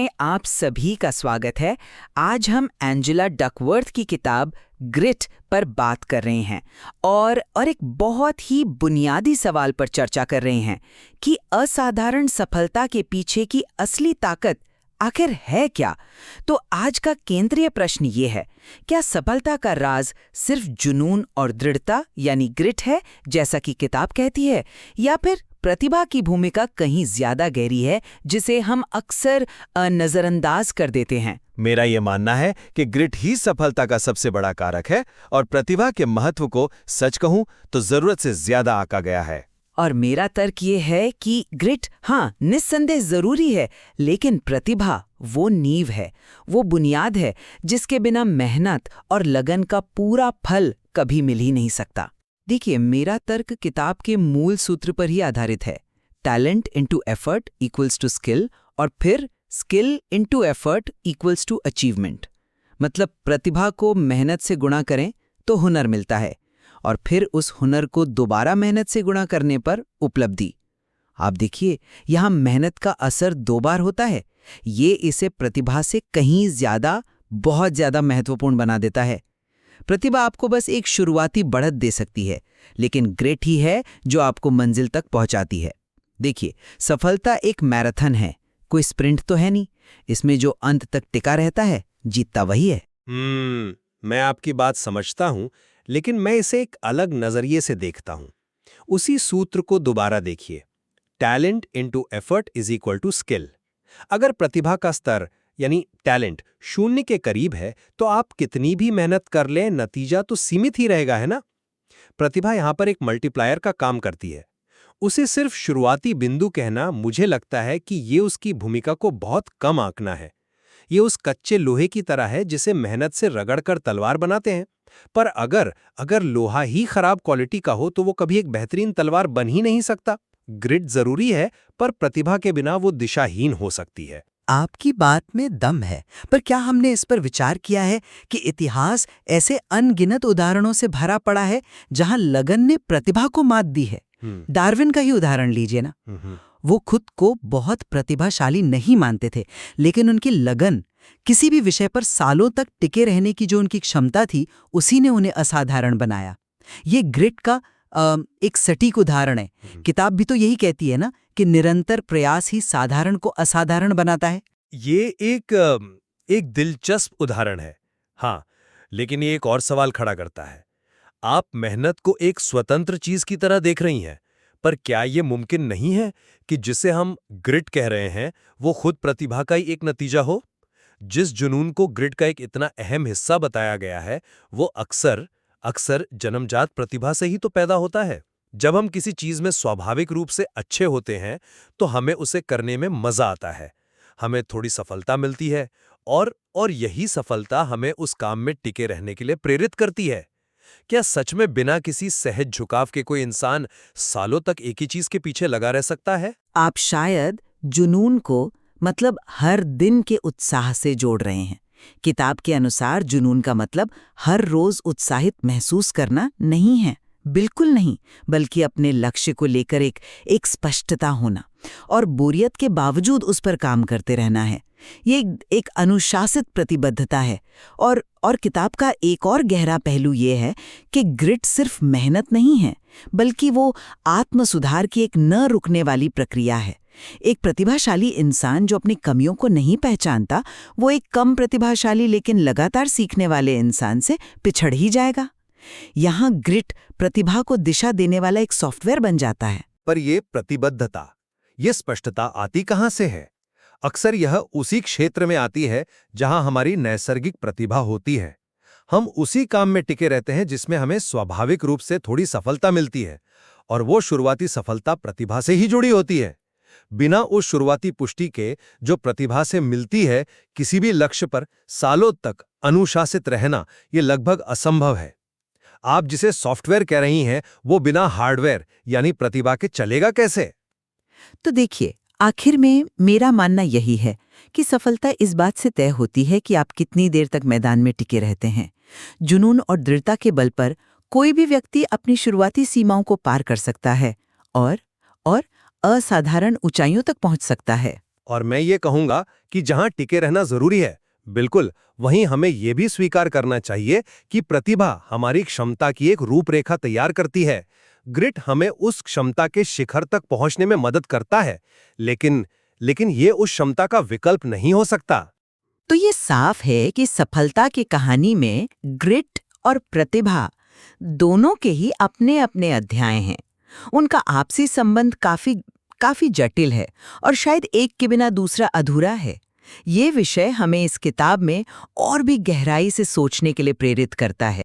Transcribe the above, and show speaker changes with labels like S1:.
S1: में आप सभी का स्वागत है। आज हम एंजेला डकवर्थ की किताब ग्रिट पर बात कर रहे हैं और एक बहुत ही बुनियादी सवाल पर चर्चा कर रहे हैं कि असाधारण सफलता के पीछे की असली ताकत आखिर है क्या। तो आज का केंद्रीय प्रश्न ये है, क्या सफलता का राज सिर्फ जुनून और दृढ़ता यानी ग्रिट है जैसा कि किताब कहती है, या फिर प्रतिभा की भूमिका कहीं ज्यादा गहरी है जिसे हम अक्सर नजरअंदाज कर देते हैं।
S2: मेरा ये मानना है कि ग्रिट ही सफलता का सबसे बड़ा कारक है और प्रतिभा के महत्व को सच कहूं तो जरूरत से ज्यादा आंका गया है।
S1: और मेरा तर्क ये है कि ग्रिट हाँ निस्संदेह जरूरी है, लेकिन प्रतिभा वो नींव है, वो बुनियाद है जिसके बिना मेहनत और लगन का पूरा फल कभी मिल ही नहीं सकता। देखिए, मेरा तर्क किताब के मूल सूत्र पर ही आधारित है। Talent into effort equals to skill, और फिर skill into effort equals to achievement. मतलब प्रतिभा को मेहनत से गुणा करें तो हुनर मिलता है, और फिर उस हुनर को दोबारा मेहनत से गुणा करने पर उपलब्धि। आप देखिए, यहाँ मेहनत का असर 2 बार होता है। ये इसे प्रतिभा से कहीं ज्यादा, बहुत ज्यादा महत्वपूर्ण बना देता है। प्रतिभा आपको बस एक शुरुआती बढ़त दे सकती है, लेकिन ग्रिट ही है जो आपको मंजिल तक पहुंचाती है। देखिए, सफलता एक मैराथन है, कोई स्प्रिंट तो है नहीं। इसमें जो अंत तक टिका रहता है, जीतता वही है।
S2: मैं आपकी बात समझता हूं, लेकिन मैं इसे एक अलग नजरिए से देखता हूं। उसी सूत्र को दोबारा देखिए, talent into effort is equal to skill. अगर प्रतिभा का स्तर यानी टैलेंट 0 के करीब है तो आप कितनी भी मेहनत कर लें, नतीजा तो सीमित ही रहेगा, है ना। प्रतिभा यहां पर एक मल्टीप्लायर का काम करती है। उसे सिर्फ शुरुआती बिंदु कहना, मुझे लगता है कि ये उसकी भूमिका को बहुत कम आंकना है। ये उस कच्चे लोहे की तरह है जिसे मेहनत से रगड़कर तलवार बनाते हैं, पर अगर लोहा ही खराब क्वालिटी का हो तो वो कभी एक बेहतरीन तलवार बन ही नहीं सकता। ग्रिट जरूरी है, पर प्रतिभा के बिना वो दिशाहीन हो सकती है।
S3: आपकी बात में दम है, पर क्या हमने इस पर विचार किया है कि इतिहास ऐसे अनगिनत उदाहरणों से भरा पड़ा है जहां लगन ने प्रतिभा को मात दी है। डार्विन का ही उदाहरण लीजिए ना। वो खुद को बहुत प्रतिभाशाली नहीं मानते थे, लेकिन उनकी लगन, किसी भी विषय पर सालों तक टिके रहने की जो उनकी क्षमता थी, उसी ने उन्हें असाधारण बनाया। ये ग्रिट का एक सटीक उदाहरण है। किताब भी तो यही कहती है ना कि निरंतर प्रयास ही साधारण को असाधारण बनाता है।
S2: ये एक दिलचस्प उदाहरण है, हाँ, लेकिन ये एक और सवाल खड़ा करता है। आप मेहनत को एक स्वतंत्र चीज की तरह देख रही हैं, पर क्या ये मुमकिन नहीं है कि जिसे हम ग्रिट कह रहे हैं वो खुद प्रतिभा का ही एक नतीजा हो? जिस जुनून को ग्रिट का एक इतना अहम हिस्सा बताया गया है, वो अक्सर जन्मजात प्रतिभा से ही तो पैदा होता है। जब हम किसी चीज में स्वाभाविक रूप से अच्छे होते हैं तो हमें उसे करने में मजा आता है, हमें थोड़ी सफलता मिलती है और यही सफलता हमें उस काम में टिके रहने के लिए प्रेरित करती है। क्या सच में बिना किसी सहज झुकाव के कोई इंसान सालों तक एक ही चीज के पीछे लगा रह सकता है?
S1: आप शायद जुनून को मतलब हर दिन के उत्साह से जोड़ रहे हैं। किताब के अनुसार जुनून का मतलब हर रोज उत्साहित महसूस करना नहीं है, बिल्कुल नहीं, बल्कि अपने लक्ष्य को लेकर एक स्पष्टता होना और बोरियत के बावजूद उस पर काम करते रहना है। ये एक अनुशासित प्रतिबद्धता है। और किताब का एक और गहरा पहलू ये है कि ग्रिट सिर्फ मेहनत नहीं है, बल्कि वो आत्म सुधार की एक न रुकने वाली प्रक्रिया है। एक प्रतिभाशाली इंसान जो अपनी कमियों को नहीं पहचानता, वो एक कम प्रतिभाशाली लेकिन लगातार सीखने वाले इंसान से पिछड़ ही जाएगा। यहाँ ग्रिट प्रतिभा को दिशा देने वाला एक सॉफ्टवेयर बन जाता है।
S2: पर ये प्रतिबद्धता, ये स्पष्टता आती कहाँ से है? अक्सर यह उसी क्षेत्र में आती है जहां हमारी नैसर्गिक प्रतिभा होती है। हम उसी काम में टिके रहते हैं जिसमें हमें स्वाभाविक रूप से थोड़ी सफलता मिलती है, और वो शुरुआती सफलता प्रतिभा से ही जुड़ी होती है। बिना उस शुरुआती पुष्टि के जो प्रतिभा से मिलती है, किसी भी लक्ष्य पर सालों तक अनुशासित रहना ये लगभग असंभव है। आप जिसे सॉफ्टवेयर कह रही हैं, वो बिना हार्डवेयर यानी प्रतिभा के चलेगा कैसे?
S1: तो देखिए, आखिर में मेरा मानना यही है कि सफलता इस बात से तय होती है कि आप कितनी देर तक मैदान में टिके रहते हैं। जुनून और दृढ़ता के बल पर कोई भी व्यक्ति अपनी शुरुआती सीमाओं को पार कर सकता है और असाधारण ऊंचाइयों तक पहुंच सकता है।
S2: और मैं ये कहूंगा कि जहां टिके रहना जरूरी है, बिल्कुल, वहीं हमें ये भी स्वीकार करना चाहिए कि प्रतिभा हमारी क्षमता की एक रूपरेखा तैयार करती है। ग्रिट हमें उस क्षमता के शिखर तक पहुंचने में मदद करता है, लेकिन ये उस क्षमता का विकल्प नहीं हो सकता।
S1: तो ये साफ है कि सफलता की कहानी में ग्रिट और प्रतिभा दोनों के ही अपने अपने अध्याय हैं। उनका आपसी संबंध काफी जटिल है और शायद एक के बिना दूसरा अधूरा है। ये विषय हमें इस किताब में और भी गहराई से सोचने के लिए प्रेरित करता है।